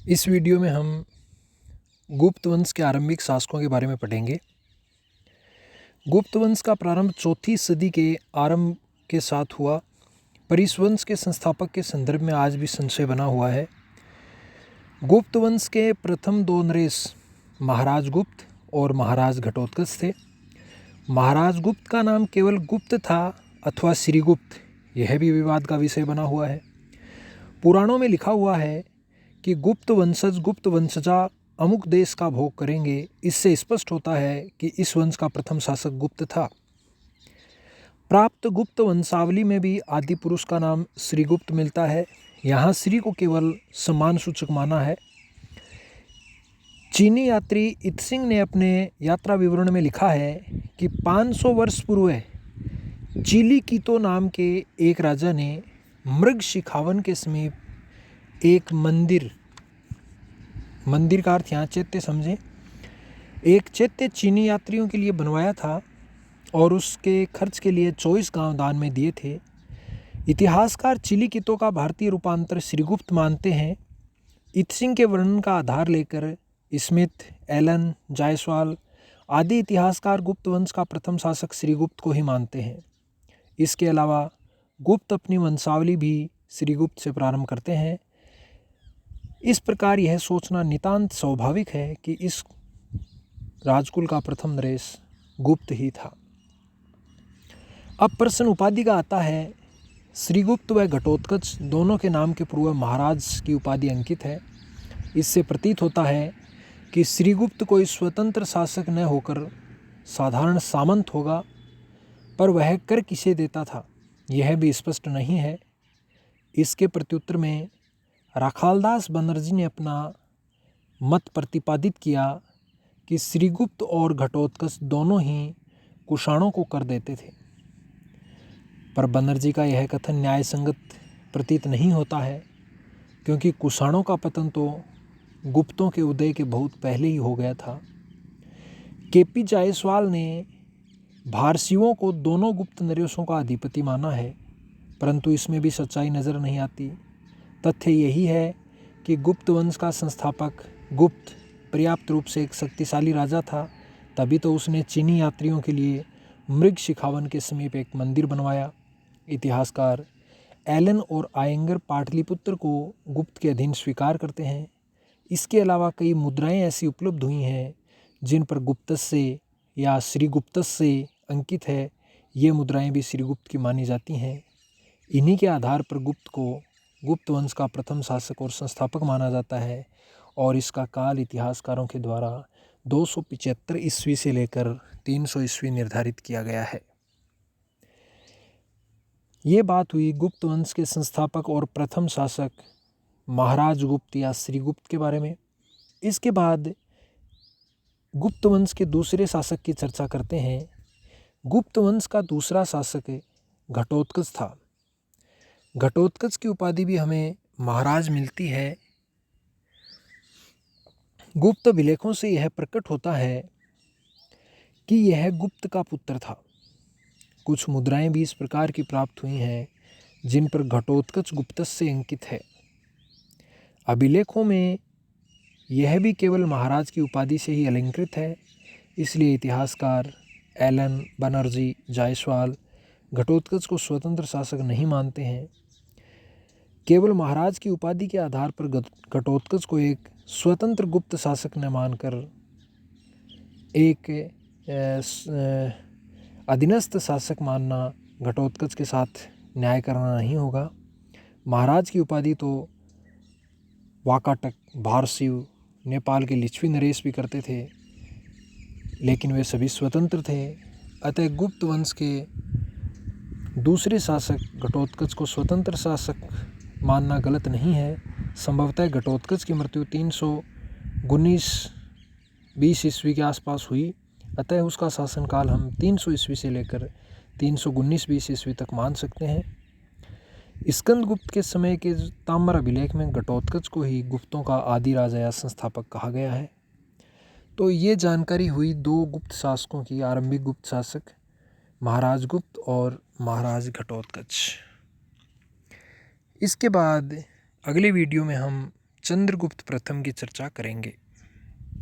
इस वीडियो में हम गुप्त वंश के आरंभिक शासकों के बारे में पढ़ेंगे। गुप्त वंश का प्रारंभ 4वीं सदी के आरंभ के साथ हुआ, पर इस वंश के संस्थापक के संदर्भ में आज भी संशय बना हुआ है। गुप्त वंश के प्रथम दो नरेश महाराज गुप्त और महाराज घटोत्कच थे। महाराज गुप्त का नाम केवल गुप्त था अथवा श्रीगुप्त, यह भी विवाद का विषय बना हुआ है। पुराणों में लिखा हुआ है कि गुप्त वंशज गुप्त वंशजा अमुक देश का भोग करेंगे। इससे स्पष्ट होता है कि इस वंश का प्रथम शासक गुप्त था। प्राप्त गुप्त वंशावली में भी आदि पुरुष का नाम श्रीगुप्त मिलता है। यहाँ श्री को केवल सम्मान सूचक माना है। चीनी यात्री इत्सिंग ने अपने यात्रा विवरण में लिखा है कि 500 वर्ष पूर्व चिली कीतो नाम के एक राजा ने मृग शिखावन के समीप एक मंदिर का अर्थ यहाँ चैत्य समझें, एक चैत्य चीनी यात्रियों के लिए बनवाया था और उसके खर्च के लिए 24 गांव दान में दिए थे। इतिहासकार चिली कीतो का भारतीय रूपांतर श्रीगुप्त मानते हैं। इत्सिंग के वर्णन का आधार लेकर स्मिथ, एलन, जायसवाल आदि इतिहासकार गुप्त वंश का प्रथम शासक श्रीगुप्त को ही मानते हैं। इसके अलावा गुप्त अपनी वंशावली भी श्रीगुप्त से प्रारंभ करते हैं। इस प्रकार यह सोचना नितांत स्वाभाविक है कि इस राजकुल का प्रथम नरेश गुप्त ही था। अब प्रश्न उपाधि का आता है। श्रीगुप्त व घटोत्कच दोनों के नाम के पूर्व महाराज की उपाधि अंकित है। इससे प्रतीत होता है कि श्रीगुप्त कोई स्वतंत्र शासक न होकर साधारण सामंत होगा, पर वह कर किसे देता था यह भी स्पष्ट नहीं है। इसके प्रत्युत्तर में राखालदास बनर्जी ने अपना मत प्रतिपादित किया कि श्रीगुप्त और घटोत्कच दोनों ही कुषाणों को कर देते थे, पर बनर्जी का यह कथन न्याय संगत प्रतीत नहीं होता है, क्योंकि कुषाणों का पतन तो गुप्तों के उदय के बहुत पहले ही हो गया था। केपी जायसवाल ने भारसीयों को दोनों गुप्त नरेशों का अधिपति माना है, परंतु इसमें भी सच्चाई नज़र नहीं आती। तथ्य यही है कि गुप्त वंश का संस्थापक गुप्त पर्याप्त रूप से एक शक्तिशाली राजा था, तभी तो उसने चीनी यात्रियों के लिए मृग शिखावन के समीप एक मंदिर बनवाया। इतिहासकार एलन और आयंगर पाटलिपुत्र को गुप्त के अधीन स्वीकार करते हैं। इसके अलावा कई मुद्राएं ऐसी उपलब्ध हुई हैं जिन पर गुप्तस से या श्रीगुप्तस से अंकित है। ये मुद्राएं भी श्रीगुप्त की मानी जाती हैं। इन्हीं के आधार पर गुप्त को गुप्त वंश का प्रथम शासक और संस्थापक माना जाता है और इसका काल इतिहासकारों के द्वारा 275 ईस्वी से लेकर 300 ईस्वी निर्धारित किया गया है। ये बात हुई गुप्त वंश के संस्थापक और प्रथम शासक महाराज गुप्त या श्रीगुप्त के बारे में। इसके बाद गुप्त वंश के दूसरे शासक की चर्चा करते हैं। गुप्त वंश का दूसरा शासक घटोत्कच था। घटोत्कच की उपाधि भी हमें महाराज मिलती है। गुप्त अभिलेखों से यह प्रकट होता है कि यह गुप्त का पुत्र था। कुछ मुद्राएं भी इस प्रकार की प्राप्त हुई हैं जिन पर घटोत्कच गुप्तस से अंकित है। अभिलेखों में यह भी केवल महाराज की उपाधि से ही अलंकृत है। इसलिए इतिहासकार एलन, बनर्जी, जायसवाल घटोत्कच को स्वतंत्र शासक नहीं मानते हैं। केवल महाराज की उपाधि के आधार पर घटोत्कच को एक स्वतंत्र गुप्त शासक न मानकर एक अधीनस्थ शासक मानना घटोत्कच के साथ न्याय करना नहीं होगा। महाराज की उपाधि तो वाकाटक, भारसिव, नेपाल के लिच्छवी नरेश भी करते थे, लेकिन वे सभी स्वतंत्र थे। अतः गुप्त वंश के दूसरे शासक घटोत्कच को स्वतंत्र शासक मानना गलत नहीं है। संभवतः घटोत्कच की मृत्यु 319-20 ईस्वी के आसपास हुई, अतः उसका शासनकाल हम 300 ईस्वी से लेकर 319-20 ईस्वी तक मान सकते हैं। स्कंदगुप्त के समय के ताम्र अभिलेख में घटोत्कच को ही गुप्तों का आदि राजा या संस्थापक कहा गया है। तो ये जानकारी हुई दो गुप्त शासकों की, आरंभिक गुप्त शासक महाराज गुप्त और महाराज घटोत्कच। इसके बाद अगले वीडियो में हम चंद्रगुप्त प्रथम की चर्चा करेंगे।